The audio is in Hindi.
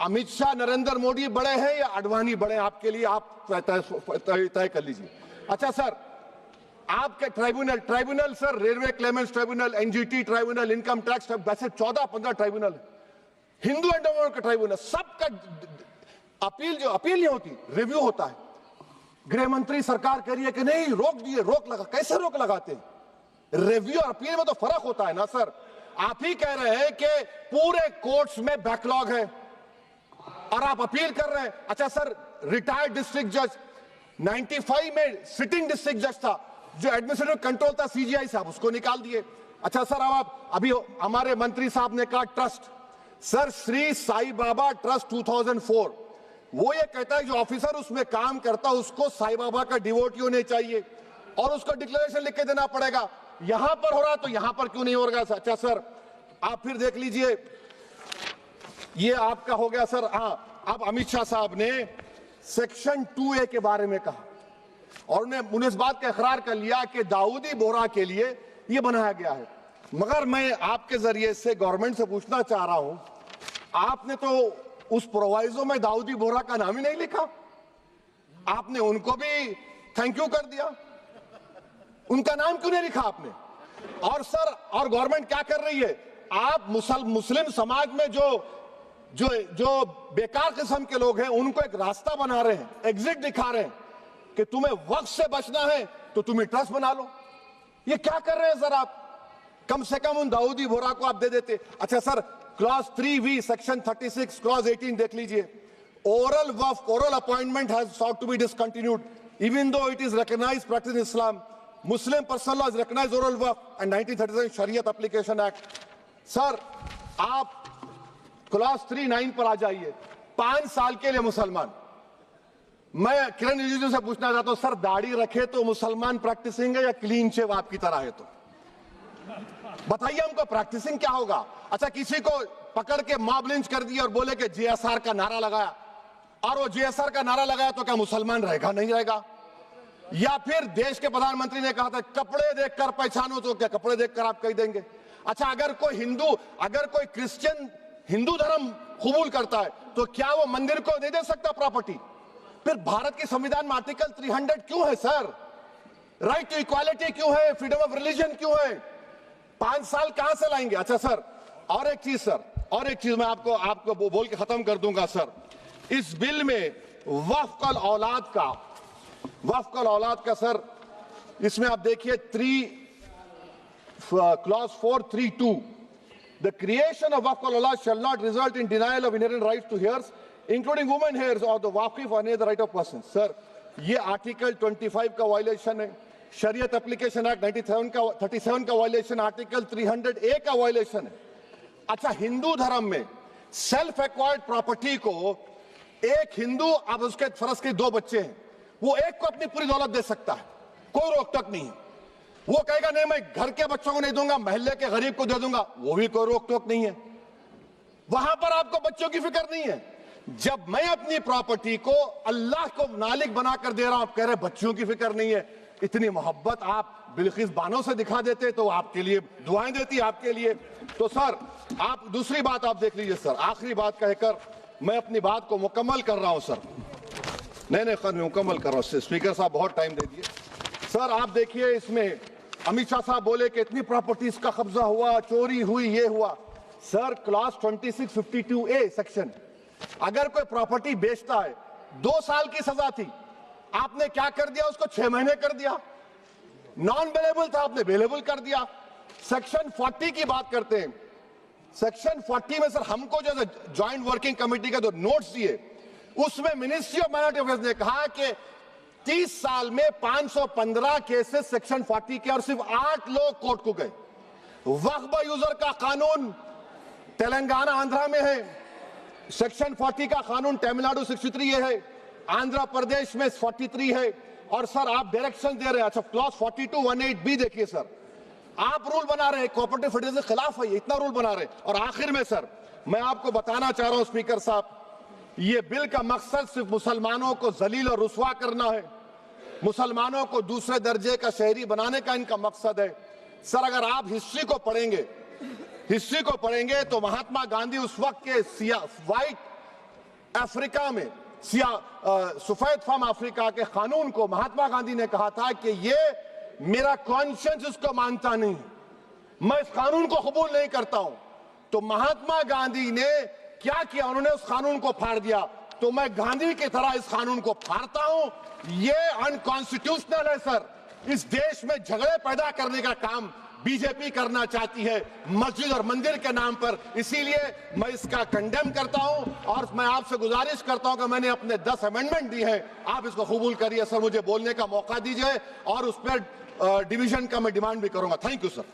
अमित शाह नरेंद्र मोदी बड़े हैं या आडवाणी बड़े हैं आपके लिए, आप तय कर लीजिए। अच्छा सर, आपके tribunal sir, railway Clements tribunal, NGT tribunal, income tax, वैसे 14-15 ट्राइब्यूनल, हिंदू एंडोमेंट का ट्राइब्यूनल, सबका अपील नहीं होती, रिव्यू होता है। गृह मंत्री सरकार कह रही है कि नहीं रोक दिए, रोक लगा, कैसे रोक लगाते हैं? रिव्यू और अपील में तो फर्क होता है ना सर। आप ही कह रहे हैं कि पूरे कोर्ट्स में बैकलॉग है और आप अपील कर रहे हैं। अच्छा सर, रिटायर्ड डिस्ट्रिक्ट जज 95 में सिटिंग डिस्ट्रिक्ट जज था, जो एडमिनिस्ट्रेटिव कंट्रोल था सीजीआई साहब, उसको निकाल दिए। अच्छा सर, अब आप अभी हमारे मंत्री साहब ने कहा trust, sir Shri Sai Baba trust 2004, वो ये कहता है जो ऑफिसर उसमें काम करता उसको साई बाबा का डिवोटी होने चाहिए और उसको डिक्लेरेशन लिख के देना पड़ेगा। यहां पर हो रहा तो यहां पर क्यों नहीं हो रहा? अच्छा सर, आप फिर देख लीजिए, ये आपका हो गया सर। हाँ, अब अमित शाह साहब ने सेक्शन 2A के बारे में कहा और उन्होंने इस बात का इकरार कर लिया कि दाऊदी बोहरा के लिए ये बनाया गया है। मगर मैं आपके जरिए से गवर्नमेंट से पूछना चाह रहा हूं, आपने तो उस प्रोवाइजो में दाऊदी बोहरा का नाम ही नहीं लिखा, आपने उनको भी थैंक यू कर दिया, उनका नाम क्यों नहीं लिखा आपने? और सर, और गवर्नमेंट क्या कर रही है? आप मुस्लिम समाज में जो बेकार किस्म के लोग हैं उनको एक रास्ता बना रहे हैं, एग्जिट दिखा रहे हैं कि तुम्हें वक्त से बचना है तो तुम्हें ट्रस्ट बना लो। ये क्या कर रहे हैं सर आप? कम से कम उन दाऊदी बोहरा को आप दे देते। अच्छा sir, clause 3V section 36 clause 18 देख लीजिए, oral Waqf, oral appointment has sought to be discontinued even though it is recognized practice in Islam. Muslim personal law has recognized oral waqf and 1937 Shariat Application Act. Sir, आप क्लॉज 39 पर आ जाइए, 5 साल के लिए मुसलमान। मैं किरण रिजिजू से पूछना चाहता हूं, सर दाढ़ी रखे तो मुसलमान प्रैक्टिसिंग है या क्लीन शेव आपकी तरह है? तो बताइए हमको, प्रैक्टिसिंग क्या होगा? अच्छा, किसी को पकड़ के मॉब लिंच कर दिया और बोले कि JSR का नारा लगाया, और वो JSR का नारा लगाया तो क्या मुसलमान रहेगा? नहीं रहेगा। या फिर देश के प्रधानमंत्री ने कहा था कपड़े देखकर पहचानो, तो क्या कपड़े देखकर आप कह देंगे? अच्छा, अगर कोई क्रिश्चियन हिंदू धर्म कबूल करता है तो क्या वो मंदिर को नहीं दे सकता प्रॉपर्टी? फिर भारत के संविधान में आर्टिकल 300 क्यों है सर? राइट टू इक्वालिटी क्यों है? फ्रीडम ऑफ रिलीजन क्यों है? 5 साल कहां से लाएंगे? अच्छा सर, और एक चीज सर, और एक चीज मैं आपको बोल के खत्म कर दूंगा सर। इस बिल में वक्फ औलाद का सर, इसमें आप देखिए clause 432, the creation of waqf al-awlad shall not result in denial of inherent rights to heirs including women heirs or the waqif or any other right of person. Sir, ये आर्टिकल 25 का वायलेशन है, शरीयत एप्लीकेशन एक्ट 37 का वायलेशन, आर्टिकल 300A का वायलेशन है। अच्छा, हिंदू धर्म में सेल्फ एक्वायर्ड प्रॉपर्टी को एक हिंदू, अब उसके फर्ज के 2 बच्चे हैं, वो एक को अपनी पूरी दौलत दे सकता है, कोई रोक टोक नहीं है। वो कहेगा नहीं मैं घर के बच्चों को नहीं दूंगा, मोहल्ले के गरीब को दे दूंगा, वो भी कोई रोक टोक नहीं है। वहां पर आपको बच्चों की फिक्र नहीं है। जब मैं अपनी प्रॉपर्टी को अल्लाह को मालिक बनाकर दे रहा हूं, आप कह रहे बच्चों की फिक्र नहीं है। इतनी मोहब्बत आप बिल्किस बानो से दिखा देते तो आपके लिए दुआएं देती आपके लिए। तो सर, आप दूसरी बात आप देख लीजिए सर, आखिरी बात कहकर मैं अपनी बात को मुकम्मल कर रहा हूं सर। नहीं मुकम्मल कर रहा हूं, स्पीकर साहब बहुत टाइम दे दिए। सर आप देखिए, इसमें अमित शाह साहब बोले कि इतनी प्रॉपर्टीज का कब्जा हुआ, चोरी हुई, ये हुआ। सर, क्लॉज 2652A सेक्शन, अगर कोई प्रॉपर्टी बेचता है 2 साल की सजा थी, आपने क्या कर दिया? उसको 6 महीने कर दिया। नॉन बेलेबल था, आपने बेलेबल कर दिया। सेक्शन 40 की बात करते हैं, सेक्शन 40 में सर हमको जो ज्वाइंट वर्किंग कमेटी का जो नोट्स दिए, उसमें मिनिस्ट्री ऑफ माइनॉरिटी अफेयर्स ने कहा कि 30 साल में 515 केसेस सेक्शन 40 के, और सिर्फ 8 लोग कोर्ट को गए। वक्फ यूजर का कानून तेलंगाना आंध्रा में है, सेक्शन 40 का कानून तमिलनाडु 63 है, आंध्र प्रदेश में 43 है। और सर आप डायरेक्शन दे रहे हैं। अच्छा, क्लॉज 4218B देखिए सर, आप रूल बना रहे हैं, कोऑपरेटिव फेडरलिज्म के खिलाफ है, इतना रूल बना रहे हैं। और आखिर में सर मैं आपको बताना चाह रहा हूं स्पीकर साहब, ये बिल का मकसद सिर्फ मुसलमानों को जलील और रुस्वा करना है, मुसलमानों को दूसरे दर्जे का शहरी बनाने का इनका मकसद है। सर अगर आप हिस्ट्री को पढ़ेंगे तो महात्मा गांधी उस वक्त के व्हाइट अफ्रीका में सफेद फार्म अफ्रीका के कानून को महात्मा गांधी ने कहा था कि ये मेरा कॉन्शियंस इसको मानता नहीं, मैं इस कानून को कबूल नहीं करता हूं। तो महात्मा गांधी ने क्या किया, उन्होंने उस कानून को फाड़ दिया। तो मैं गांधी की तरह इस कानून को फाड़ता हूं। ये अनकॉन्स्टिट्यूशनल है सर। इस देश में झगड़े पैदा करने का काम बीजेपी करना चाहती है मस्जिद और मंदिर के नाम पर, इसीलिए मैं इसका कंडेम करता हूं और मैं आपसे गुजारिश करता हूं कि मैंने अपने 10 अमेंडमेंट दी है, आप इसको कबूल करिए सर, मुझे बोलने का मौका दीजिए और उस पर डिवीजन का मैं डिमांड भी करूंगा। Thank you sir.